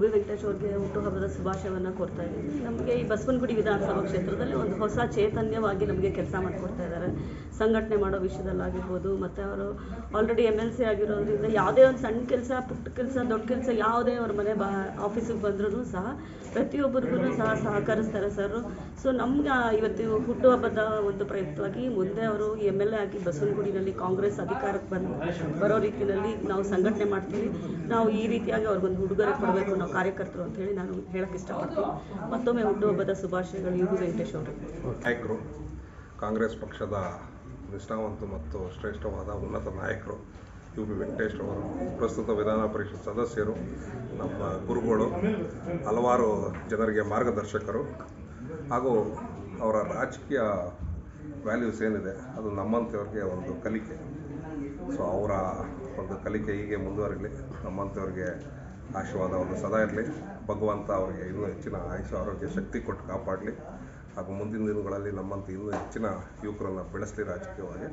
B Venkatesh ಅವ್ರಿಗೆ ಹುಟ್ಟುಹಬ್ಬದ ಶುಭಾಶಯವನ್ನು ಕೊಡ್ತಾ ಇದ್ದೀನಿ. ನಮಗೆ ಈ ಬಸವನಗುಡಿ ವಿಧಾನಸಭಾ ಕ್ಷೇತ್ರದಲ್ಲಿ ಒಂದು ಹೊಸ ಚೈತನ್ಯವಾಗಿ ನಮಗೆ ಕೆಲಸ ಮಾಡಿಕೊಡ್ತಾ ಇದ್ದಾರೆ. ಸಂಘಟನೆ ಮಾಡೋ ವಿಷಯದಲ್ಲಾಗಿರ್ಬೋದು, ಮತ್ತು ಅವರು ಆಲ್ರೆಡಿ MLC ಆಗಿರೋದ್ರಿಂದ ಯಾವುದೇ ಒಂದು ಸಣ್ಣ ಕೆಲಸ, ಪುಟ್ಟ ಕೆಲಸ, ದೊಡ್ಡ ಕೆಲಸ ಯಾವುದೇ ಅವ್ರ ಮನೆ ಆಫೀಸಿಗೆ ಬಂದ್ರೂ ಸಹ ಪ್ರತಿಯೊಬ್ಬರಿಗೂ ಸಹ ಸಹಕರಿಸ್ತಾರೆ ಸರ್. ಸೊ ನಮ್ಗೆ ಇವತ್ತು ಹುಟ್ಟುಹಬ್ಬದ ಒಂದು ಪ್ರಯುಕ್ತವಾಗಿ ಮುಂದೆ ಅವರು MLA ಆಗಿ ಬಸವನಗುಡಿನಲ್ಲಿ ಕಾಂಗ್ರೆಸ್ ಅಧಿಕಾರಕ್ಕೆ ಬರೋ ರೀತಿಯಲ್ಲಿ ನಾವು ಸಂಘಟನೆ ಮಾಡ್ತೀವಿ. ನಾವು ಈ ರೀತಿಯಾಗಿ ಅವ್ರಿಗೊಂದು ಉಡುಗೊರೆ ಕೊಡಬೇಕು ನಾವು ಕಾರ್ಯಕರ್ತರು ಅಂತ ಹೇಳಿ ನಾನು ಹೇಳಕ್ಕೆ ಇಷ್ಟಪಡ್ತೀನಿ. ಮತ್ತೊಮ್ಮೆ ಹುಟ್ಟುಹಬ್ಬದ ಶುಭಾಶಯಗಳು UB ವೆಂಕಟೇಶ್ ಅವರಿಗೆ. ನಾಯಕರು, ಕಾಂಗ್ರೆಸ್ ಪಕ್ಷದ ನಿಷ್ಠಾವಂತ ಮತ್ತು ಶ್ರೇಷ್ಠವಾದ ಉನ್ನತ ನಾಯಕರು UB ವೆಂಕಟೇಶ್ ಅವರು, ಪ್ರಸ್ತುತ ವಿಧಾನ ಪರಿಷತ್ ಸದಸ್ಯರು, ನಮ್ಮ ಗುರುಗಳು, ಹಲವಾರು ಜನರಿಗೆ ಮಾರ್ಗದರ್ಶಕರು, ಹಾಗೂ ಅವರ ರಾಜಕೀಯ ವ್ಯಾಲ್ಯೂಸ್ ಏನಿದೆ ಅದು ನಮ್ಮಂಥವ್ರಿಗೆ ಒಂದು ಕಲಿಕೆ. ಸೊ ಅವರ ಒಂದು ಕಲಿಕೆ ಹೀಗೆ ಮುಂದುವರಿಲಿ, ನಮ್ಮಂಥವ್ರಿಗೆ ಆಶೀರ್ವಾದ ಒಂದು ಸದಾ ಇರಲಿ. ಭಗವಂತ ಅವರಿಗೆ ಇನ್ನೂ ಹೆಚ್ಚಿನ ಆಯುಷ್ಯ ಆರೋಗ್ಯ ಶಕ್ತಿ ಕೊಟ್ಟು ಕಾಪಾಡಲಿ, ಹಾಗೂ ಮುಂದಿನ ದಿನಗಳಲ್ಲಿ ನಮ್ಮಂಥ ಇನ್ನೂ ಹೆಚ್ಚಿನ ಯುವಕರನ್ನು ಬೆಳೆಸಲಿ. ರಾಜಕೀಯವಾಗಿ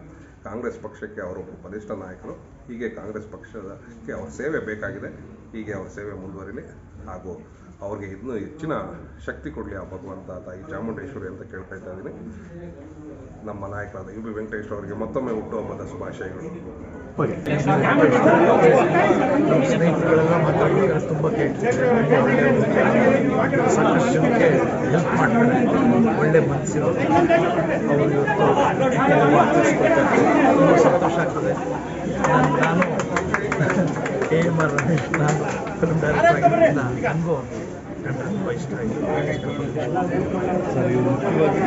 ಕಾಂಗ್ರೆಸ್ ಪಕ್ಷಕ್ಕೆ ಅವರೊಬ್ಬ ಬಲಿಷ್ಠ ನಾಯಕರು. ಹೀಗೆ ಕಾಂಗ್ರೆಸ್ ಪಕ್ಷಕ್ಕೆ ಅವರ ಸೇವೆ ಬೇಕಾಗಿದೆ. ಹೀಗೆ ಅವರ ಸೇವೆ ಮುಂದುವರಿಲಿ, ಹಾಗೂ ಅವ್ರಿಗೆ ಇನ್ನೂ ಹೆಚ್ಚಿನ ಶಕ್ತಿ ಕೊಡಲಿ ಆ ಭಗವಂತ ತಾಯಿ ಚಾಮುಂಡೇಶ್ವರಿ ಅಂತ ಕೇಳ್ತಾ ಇದ್ದೀನಿ. ನಮ್ಮ ನಾಯಕರಾದ UB ವೆಂಕಟೇಶ್ ಅವರಿಗೆ ಮತ್ತೊಮ್ಮೆ ಹುಟ್ಟುಹಬ್ಬದ ಶುಭಾಶಯಗಳು. ಸ್ನೇಹಿತರೆಲ್ಲ ಮಾತಾಡಿದ್ರೆ ತುಂಬ ಸಾಕಷ್ಟು ಜನಕ್ಕೆ ಹೆಲ್ಪ್ ಮಾಡ್ತಾರೆ. ಒಳ್ಳೆ ಮನಸ್ಸಿರೋ ಅವರು ಇವತ್ತು ತುಂಬ ಸಂತೋಷ ಆಗ್ತದೆ. ನಾನು AMR ರಮೇಶ್, ನಾನು ಫಿಲ್ಮ್ ಡೈರೆಕ್ಟರ್ ಆಗಿದ್ದರಿಂದ ನನಗೂ ತುಂಬ ಇಷ್ಟ ಆಯಿತು. ಸರ್, ಇವರು ಮುಖ್ಯವಾಗಿ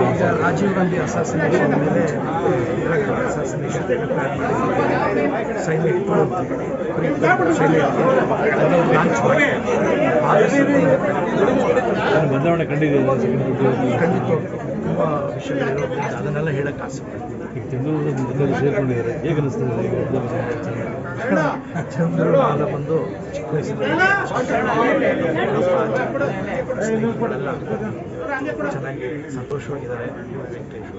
ಈಗ ರಾಜೀವ್ ಗಾಂಧಿ ಅಸಾಸಿನೇಷನ್ ಮೇಲೆ ಅಸಾಸಿನೇಷನ್ ಸೈಲೆಂಟ್ ಲಾಂಚ್ ಮಾಡಿ ಬದಲಾವಣೆ ಖಂಡಿತವಾಗಿ ತುಂಬ ವಿಷಯಗಳಿರೋದ್ರಿಂದ ಅದನ್ನೆಲ್ಲ ಹೇಳಕ್ಕೆ ಆಸೆ ಪಡ್ತೀನಿ. ಈಗ ಚಂದ್ರೂರು ಸೇರ್ಕೊಂಡಿದ್ದಾರೆ, ಹೇಗೆ ಅನಿಸ್ತದೆ? ಚಂದ್ರು ಎಲ್ಲ ಬಂದು ಚಿಕ್ಕ ವಯಸ್ಸಿನಲ್ಲಿ ಸ್ನೇಹಿತರೆಲ್ಲ ಚೆನ್ನಾಗಿ ಸಂತೋಷವಾಗಿದ್ದಾರೆ. ವೆಂಕಟೇಶ್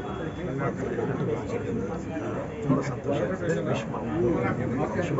ತುಂಬ ಸಂತೋಷ ಆಗ್ತದೆ. ವಿಶ್ ಶುಭ